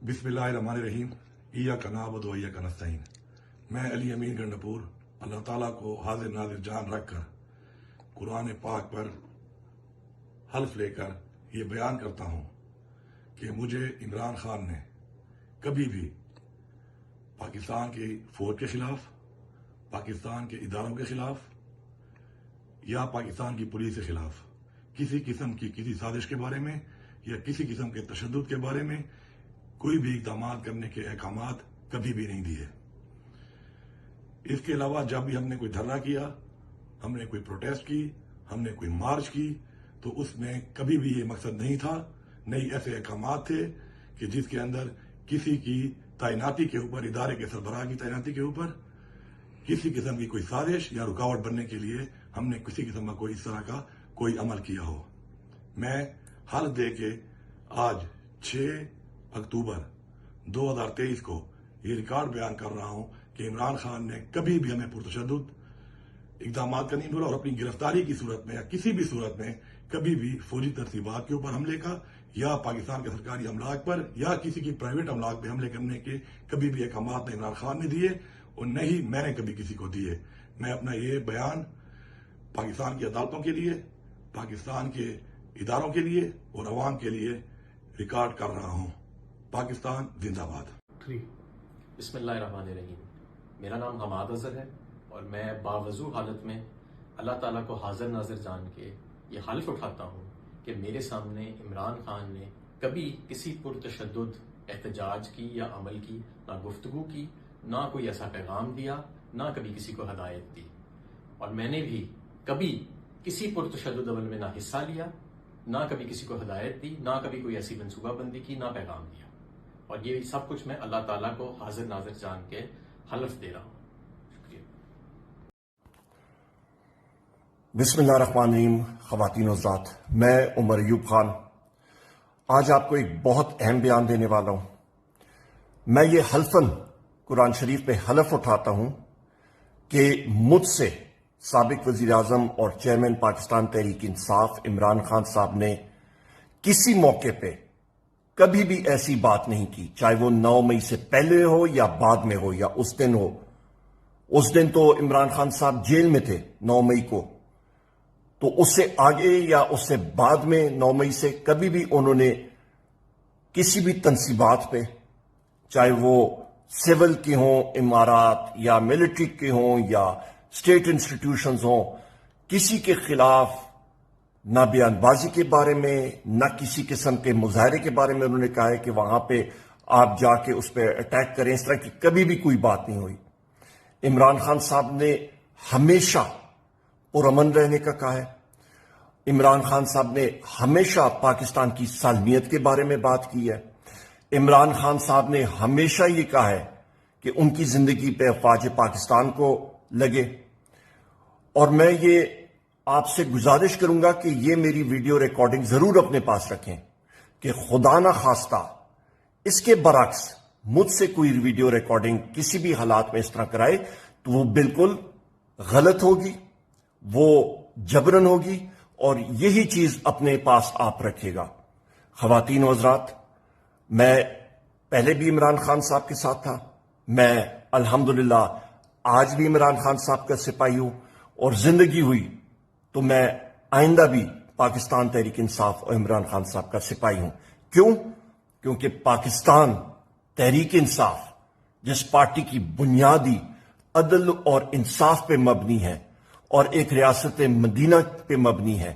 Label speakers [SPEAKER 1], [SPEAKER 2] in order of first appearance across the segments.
[SPEAKER 1] बिस्मिल्लाहिर्रहमानिर्रहीम इय्याका नअबुदु व इय्याका नस्तईन। मैं अली अमीन गंडपुर अल्लाह ताला को हाजिर नाजिर जान रखकर कुरान पाक पर हल्फ लेकर ये बयान करता हूँ कि मुझे इमरान खान ने कभी भी पाकिस्तान की फौज के खिलाफ, पाकिस्तान के इदारों के खिलाफ या पाकिस्तान की पुलिस के खिलाफ किसी किस्म की किसी साजिश के बारे में या किसी किस्म के तशद्दुद के बारे में कोई भी इक़दाम करने के अहकामात कभी भी नहीं दिए। इसके अलावा जब भी हमने कोई धरना किया, हमने कोई प्रोटेस्ट की, हमने कोई मार्च की, तो उसमें कभी भी ये मकसद नहीं था, नहीं ऐसे अहकामात थे कि जिसके अंदर किसी की तैनाती के ऊपर, इदारे के सरबराह की तैनाती के ऊपर किसी किस्म की कोई साजिश या रुकावट बनने के लिए हमने किसी किस्म का कोई इस तरह का कोई अमल किया हो। मैं हालत दे के आज 6 अक्टूबर 2023 को ये रिकॉर्ड बयान कर रहा हूं कि इमरान खान ने कभी भी हमें पुरतशद्दुद इक़दाम का नहीं बोला और अपनी गिरफ्तारी की सूरत में या किसी भी सूरत में कभी भी फौजी तरतीबात के ऊपर हमले का या पाकिस्तान के सरकारी अमलाक पर या किसी की प्राइवेट अमलाक पर हमले करने के कभी भी अहकामात न इमरान खान ने दिए और न ही मैंने कभी किसी को दिए। मैं अपना ये बयान पाकिस्तान की अदालतों के लिए, पाकिस्तान के इदारों के लिए और अवाम के लिए रिकॉर्ड कर रहा हूं। पाकिस्तान जिंदाबाद।
[SPEAKER 2] बिस्मिल्लाहिर्रहमानिर्रहीम। मेरा नाम हमाद अजहर है और मैं बावजू हालत में अल्लाह ताला को हाजिर नाजिर जान के ये हल्फ उठाता हूँ कि मेरे सामने इमरान खान ने कभी किसी पुरतशद्दुद एहतजाज की या अमल की ना गुफ्तगू की, ना कोई ऐसा पैगाम दिया, ना कभी किसी को हदायत दी। और मैंने भी कभी किसी पुरतशद्दुद अमल में ना हिस्सा लिया, ना कभी किसी को हदायत दी, ना कभी कोई ऐसी मनसूबाबंदी की, ना पैगाम दिया। और ये सब कुछ मैं अल्लाह ताला को हाजिर नाजिर जान के हल्फ दे रहा हूँ। शुक्रिया।
[SPEAKER 3] बिस्मिल्लाहिर्रहमानिर्रहीम। ख़वातीन और हज़रात, मैं उमर अयूब खान आज आपको एक बहुत अहम बयान देने वाला हूँ। मैं ये हल्फन कुरान शरीफ पे हलफ उठाता हूँ कि मुझसे साबिक वज़ीर आज़म और चेयरमैन पाकिस्तान तहरीक इंसाफ इमरान खान साहब ने किसी मौके पे कभी भी ऐसी बात नहीं की, चाहे वो 9 मई से पहले हो या बाद में हो या उस दिन हो। उस दिन तो इमरान खान साहब जेल में थे 9 मई को, तो उससे आगे या उससे बाद में 9 मई से कभी भी उन्होंने किसी भी तंसीबात पे, चाहे वो सिविल के हों इमारात या मिलिट्री के हों या स्टेट इंस्टीट्यूशंस हों, किसी के खिलाफ ना बयानबाजी के बारे में, ना किसी किस्म के मुजाहरे के बारे में उन्होंने कहा है कि वहां पे आप जाके उस पर अटैक करें। इस तरह की कभी भी कोई बात नहीं हुई। इमरान खान साहब ने हमेशा पुरअमन रहने का कहा है। इमरान खान साहब ने हमेशा पाकिस्तान की सालमियत के बारे में बात की है। इमरान खान साहब ने हमेशा ये कहा है कि उनकी जिंदगी पे अफवाज पाकिस्तान को लगे। और मैं ये आपसे गुजारिश करूंगा कि ये मेरी वीडियो रिकॉर्डिंग जरूर अपने पास रखें कि खुदा ना खास्ता इसके बरक्स मुझसे कोई वीडियो रिकॉर्डिंग किसी भी हालात में इस तरह कराए तो वो बिल्कुल गलत होगी, वो जबरन होगी और यही चीज अपने पास आप रखेगा। ख़वातीन व हज़रात, मैं पहले भी इमरान खान साहब के साथ था, मैं अल्हम्दुलिल्लाह आज भी इमरान खान साहब का सिपाही हूं और जिंदगी हुई तो मैं आइंदा भी पाकिस्तान तहरीक इंसाफ और इमरान खान साहब का सिपाही हूं। क्यों? क्योंकि पाकिस्तान तहरीक इंसाफ जिस पार्टी की बुनियादी अदल और इंसाफ पे मबनी है और एक रियासत मदीना पे मबनी है,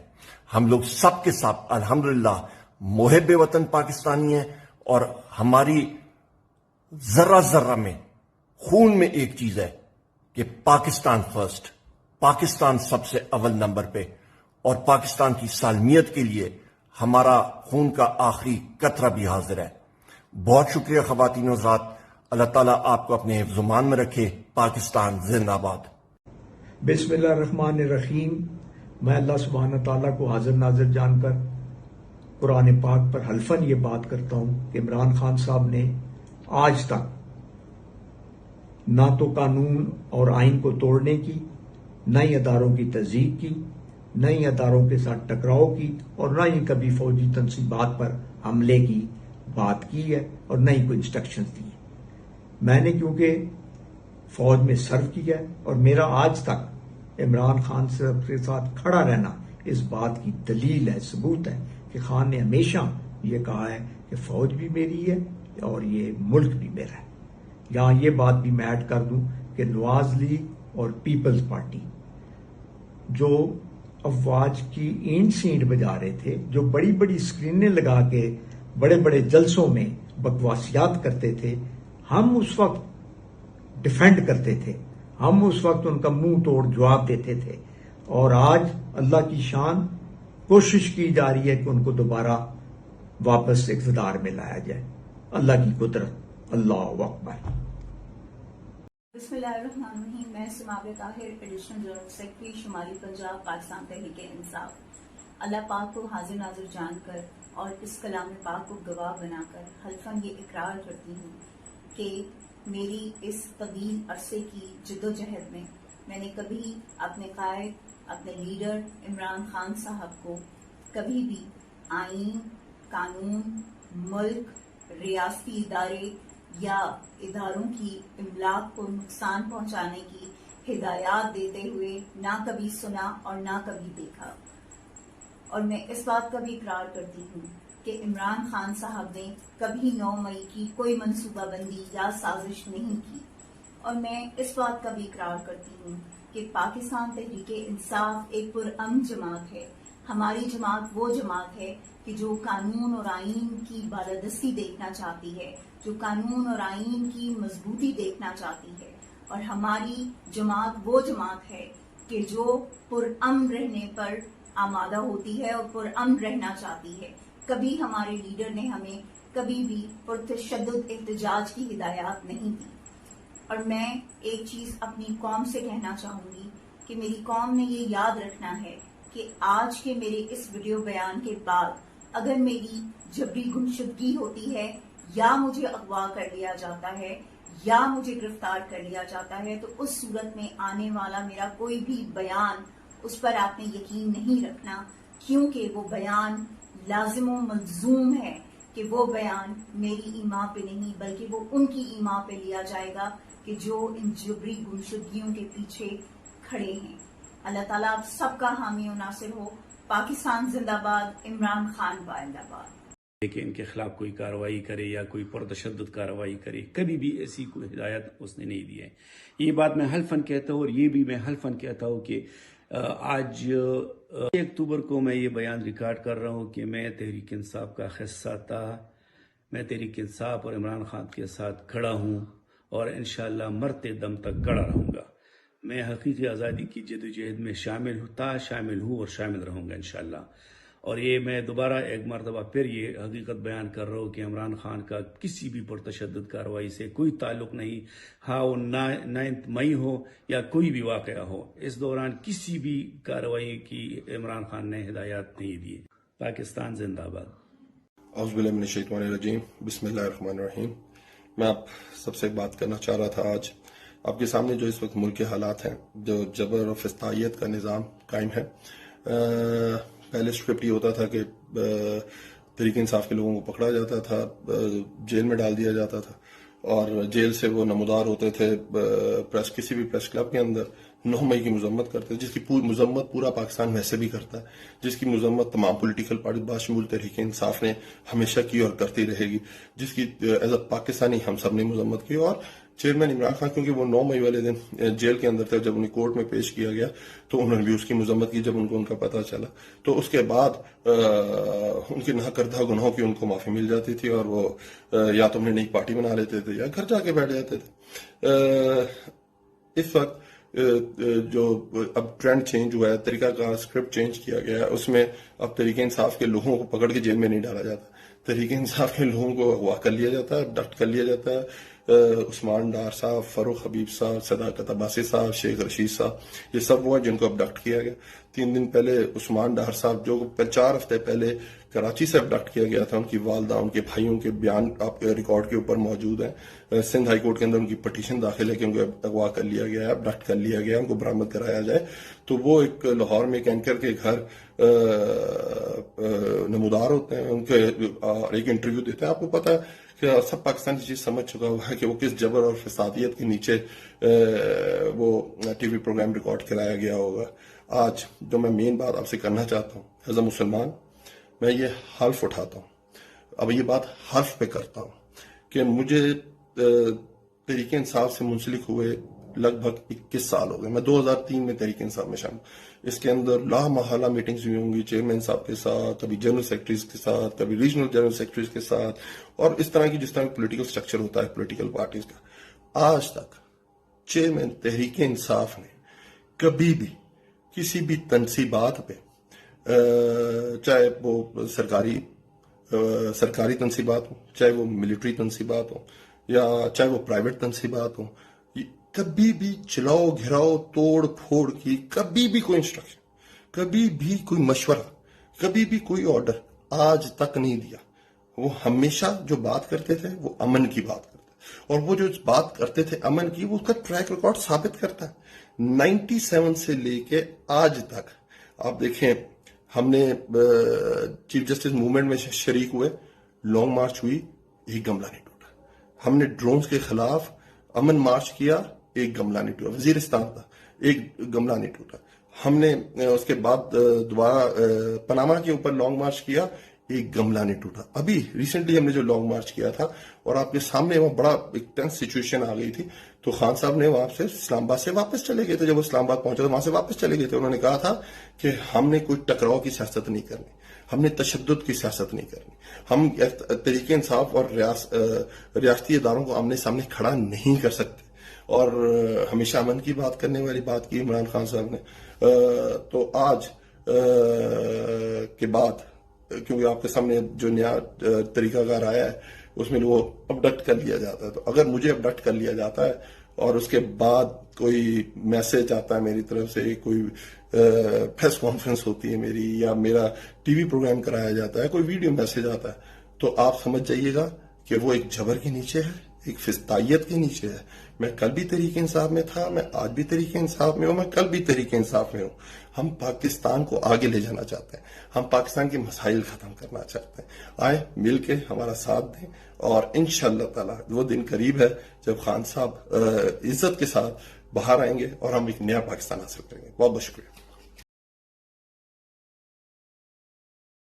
[SPEAKER 3] हम लोग सब के सब अल्हम्दुलिल्लाह मुहिब वतन पाकिस्तानी हैं और हमारी जर्रा जर्रा में खून में एक चीज है कि पाकिस्तान फर्स्ट, पाकिस्तान सबसे अव्वल नंबर पे और पाकिस्तान की सालमियत के लिए हमारा खून का आखिरी कतरा भी हाजिर है। बहुत शुक्रिया ख़वातीन और हज़रात। अल्लाह ताला आपको अपने हिफ्ज़-ओ-मान में रखे। पाकिस्तान जिंदाबाद।
[SPEAKER 4] बिस्मिल्लाहिर्रहमानिर्रहीम। मैं अल्लाह सुब्हानहू तआला को हाजिर नाजिर जानकर कुरान पाक पर हल्फन ये बात करता हूं कि इमरान खान साहब ने आज तक ना तो कानून और आइन को तोड़ने की, न ही अदारों की तज़दीक की, न ही अदारों के साथ टकराव की और न ही कभी फौजी तनसीबात पर हमले की بات کی ہے اور نہ ہی کوئی انسٹرکشنز دی ہے. میں نے کیونکہ فوج میں سرو کیا ہے اور میرا آج تک عمران خان صاحب کے ساتھ کھڑا رہنا اس بات کی دلیل ہے، ثبوت ہے کہ خان نے ہمیشہ یہ کہا ہے کہ فوج بھی میری ہے اور یہ ملک بھی میرا ہے. یہاں یہ بات بھی میں ایڈ کر دوں کہ نواز لیگ اور پیپلز پارٹی جو افواج کی اینٹ سینٹ بجا رہے تھے، جو بڑی بڑی اسکرینیں لگا کے بڑے بڑے جلسوں میں بکواسیات کرتے تھے، ہم اس وقت ڈیفینڈ کرتے تھے، ہم اس وقت ان کا منہ توڑ جواب دیتے تھے. اور آج اللہ کی شان کوشش کی جا رہی ہے کہ ان کو دوبارہ واپس اقتدار میں لایا جائے. اللہ کی قدرت، اللہ اکبر.
[SPEAKER 5] بسم اللہ الرحمن الرحیم. میں سماغ طاہر، ایڈیشنل جنرل سیکرٹری شمالی پنجاب، پاکستان تحریک انصاف. اللہ پاک کو حاضر ناظر جان کر اور اس کلام پاک کو گواہ بنا کر حلفاً یہ اقرار کرتی ہوں کہ میری اس طویل عرصے کی جدوجہد میں نے کبھی اپنے قائد، اپنے لیڈر عمران خان صاحب کو کبھی بھی آئین، قانون، ملک، ریاستی ادارے یا اداروں کی املاک کو نقصان پہنچانے کی ہدایات دیتے ہوئے نہ کبھی سنا اور نہ کبھی دیکھا. اور میں اس بات کا بھی اقرار کرتی ہوں کہ عمران خان صاحب نے کبھی 9 مئی کی کوئی منصوبہ بندی یا سازش نہیں کی. اور میں اس بات کا بھی اقرار کرتی ہوں کہ پاکستان تحریک انصاف ایک پرامن جماعت ہے. ہماری جماعت وہ جماعت ہے کہ جو قانون اور آئین کی بالادستی دیکھنا چاہتی ہے، جو قانون اور آئین کی مضبوطی دیکھنا چاہتی ہے. اور ہماری جماعت وہ جماعت ہے کہ جو پرامن رہنے پر آمادہ ہوتی ہے اور پرامن رہنا چاہتی ہے. کبھی ہمارے لیڈر نے ہمیں کبھی بھی پرتشدد احتجاج کی ہدایات نہیں دی. اور میں ایک چیز اپنی قوم سے کہنا چاہوں گی کہ میری قوم نے یہ یاد رکھنا ہے کہ آج کے میرے اس ویڈیو بیان کے بعد اگر میری جبری گمشدگی ہوتی ہے یا مجھے اغوا کر لیا جاتا ہے یا مجھے گرفتار کر لیا جاتا ہے تو اس صورت میں آنے والا میرا کوئی بھی بیان اس پر آپ نے یقین نہیں رکھنا، کیونکہ وہ بیان لازم و ملزوم ہے کہ وہ بیان میری ایما پہ نہیں بلکہ وہ ان کی ایما پہ لیا جائے گا کہ جو ان جبری گمشدگیوں کے پیچھے کھڑے ہیں. اللہ تعالیٰ آپ سب کا حامی و ناصر ہو. پاکستان زندہ باد، عمران خان زندہ باد.
[SPEAKER 6] کہ ان کے خلاف کوئی کارروائی کرے یا کوئی پرتشدد کارروائی کرے، کبھی بھی ایسی کوئی ہدایت اس نے نہیں دی ہے. یہ بات میں حلفاً کہتا ہوں، اور یہ بھی میں حلفاً کہتا ہوں کہ آج 1 اکتوبر کو میں یہ بیان ریکارڈ کر رہا ہوں کہ میں تحریک انصاف کا حصہ تھا. میں تحریک انصاف اور عمران خان کے ساتھ کھڑا ہوں اور انشاءاللہ مرتے دم تک کھڑا رہوں گا. میں حقیقی آزادی کی جدوجہد میں شامل ہوں اور شامل رہوں گا انشاءاللہ. اور یہ میں دوبارہ ایک مرتبہ پھر یہ حقیقت بیان کر رہا ہوں کہ عمران خان کا کسی بھی پرتشدد کارروائی سے کوئی تعلق نہیں. ہاں وہ 9 مئی ہو یا کوئی بھی واقعہ ہو، اس دوران کسی بھی کارروائی کی عمران خان نے ہدایات نہیں دی. پاکستان زندہ باد.
[SPEAKER 7] اعوذ باللہ من الشیطان الرجیم. بسم اللہ الرحمن الرحیم. میں آپ سب سے بات کرنا چاہ رہا تھا آج آپ کے سامنے. جو اس وقت ملک کے حالات ہیں، جو جبر و فسطائیت کا نظام قائم ہے. پہلے اسکرپٹ یہ ہوتا تھا کہ تحریک انصاف کے لوگوں کو پکڑا جاتا تھا، جیل میں ڈال دیا جاتا تھا اور جیل سے وہ نمودار ہوتے تھے کسی بھی پریس کلب کے اندر 9 مئی کی مذمت کرتے، جس کی مذمت پورا پاکستان ویسے بھی کرتا ہے، جس کی مذمت تمام پولیٹیکل پارٹی باشمول تحریک انصاف نے ہمیشہ کی اور کرتی رہے گی، جس کی ایز اے پاکستانی ہم سب نے مذمت کی. اور چیئرمین عمران خان کیونکہ وہ 9 مئی والے دن جیل کے اندر تھے، جب انہیں کورٹ میں پیش کیا گیا تو انہوں نے بھی اس کی مذمت کی. جب ان کا پتہ چلا تو اس کے بعد ان کے نہ کردہ گناہوں کی ان کو معافی مل جاتی تھی اور وہ یا تو انہیں نئی پارٹی بنا لیتے تھے یا گھر جا کے بیٹھ جاتے تھے. اس وقت جو اب ٹرینڈ چینج ہوا ہے، طریقہ کا اسکرپٹ چینج کیا گیا ہے، اس میں اب تحریک انصاف کے لوگوں کو پکڑ کے جیل میں نہیں ڈالا جاتا. تحریک انصاف کے لوگوں کو اغوا کر لیا جاتا ہے، ابڈکٹ کر لیا جاتا ہے. عثمان ڈار صاحب، فاروق حبیب صاحب، صداقت عباسی صاحب، شیخ رشید صاحب، یہ سب وہ ہیں جن کو ابڈکٹ کیا گیا. 3 دن پہلے عثمان ڈار صاحب جو 4 ہفتے پہلے कराची से अबडक्ट किया गया था। उनकी वालदा, उनके भाइयों के बयान आपके रिकॉर्ड के ऊपर मौजूद हैं। सिंध हाई कोर्ट के अंदर उनकी पटिशन दाखिल है कि उनको अगवा कर लिया गया है, अबडक्ट कर लिया गया है, उनको बरामद कराया जाए। तो वो एक लाहौर में एक एंकर के घर नमूदार होते हैं, उनके एक इंटरव्यू देते हैं। आपको पता है कि सब पाकिस्तान चीज समझ चुका हुआ है कि वो किस जबर और फसादियत के नीचे वो टीवी प्रोग्राम रिकॉर्ड कराया गया होगा। आज जो मैं मेन बात आपसे करना चाहता हूँ, एज अ मुसलमान मैं ये हल्फ उठाता हूँ, अब ये बात हल्फ पे करता हूँ कि मुझे तहरीक इंसाफ से मुंसलिक हुए लगभग 21 साल हो गए। मैं 2003 में तहरीक इंसाफ में शामिल। इसके अंदर लामहला मीटिंग्स हुई होंगी चेयरमैन साहब के साथ, कभी जनरल सेक्रेटरीज के साथ, कभी रीजनल जनरल सेक्रेटरीज के साथ, और इस तरह की जिस तरह पॉलिटिकल स्ट्रक्चर होता है पॉलिटिकल पार्टीज का। आज तक चेयरमैन तहरीक इंसाफ ने कभी भी किसी भी तनसीबात पे, चाहे वो सरकारी तनसीबात हो, चाहे वो मिलिट्री तनसीबात हो, या चाहे वो प्राइवेट तनसीबात हो, कभी भी चलाओ घिराओ तोड़ फोड़ की कभी भी कोई इंस्ट्रक्शन, कभी भी कोई मशवरा, कभी भी कोई ऑर्डर आज तक नहीं दिया। वो हमेशा जो बात करते थे वो अमन की बात करते, और वो जो बात करते थे अमन की, वो उसका ट्रैक रिकॉर्ड साबित करता है। 97 से लेके आज तक आप देखें, हमने चीफ जस्टिस मूवमेंट में शरीक हुए, लॉन्ग मार्च हुई, एक गमला नहीं टूटा। हमने ड्रोन्स के खिलाफ अमन मार्च किया, एक गमला नहीं टूटा। वजीरिस्तान का एक गमला नहीं टूटा। हमने उसके बाद दोबारा पनामा के ऊपर लॉन्ग मार्च किया, एक गमला नहीं टूटा। अभी रिसेंटली हमने जो लॉन्ग मार्च किया था, और आपके सामने वहां बड़ा एक टेंस सिचुएशन आ गई थी, तो खान साहब ने वहां से इस्लामाबाद से वापस चले गए थे। जब वो इस्लामाबाद पहुंचे तो वहां से वापस चले गए थे। उन्होंने कहा था कि हमने कोई टकराव की सियासत नहीं करनी, हमने तशद्दुद की सियासत नहीं करनी, हम तहरीक इंसाफ और रियासती इदारों को आमने सामने खड़ा नहीं कर सकते। और हमेशा अमन की बात करने वाली बात की इमरान खान साहब ने। तो आज के बाद, क्योंकि आपके सामने जो नया तरीकाकार आया है उसमें वो अबडक्ट कर लिया जाता है, तो अगर मुझे अबडक्ट कर लिया जाता है और उसके बाद कोई मैसेज आता है मेरी तरफ से, कोई प्रेस कॉन्फ्रेंस होती है मेरी, या मेरा टीवी प्रोग्राम कराया जाता है, कोई वीडियो मैसेज आता है, तो आप समझ जाइएगा कि वो एक जबर के नीचे है, एक फिस्तायत के नीचे है। मैं कल भी तहरीक इंसाफ में था, मैं आज भी तहरीक इंसाफ में हूं, मैं कल भी तहरीक इंसाफ में हूं। हम पाकिस्तान को आगे ले जाना चाहते हैं, हम पाकिस्तान के मसाइल खत्म करना चाहते हैं। आए मिल के हमारा साथ दें, और इंशाअल्लाह ताला वो दिन करीब है जब खान साहब इज्जत के साथ बाहर आएंगे और हम एक नया पाकिस्तान हासिल करेंगे। बहुत बहुत शुक्रिया।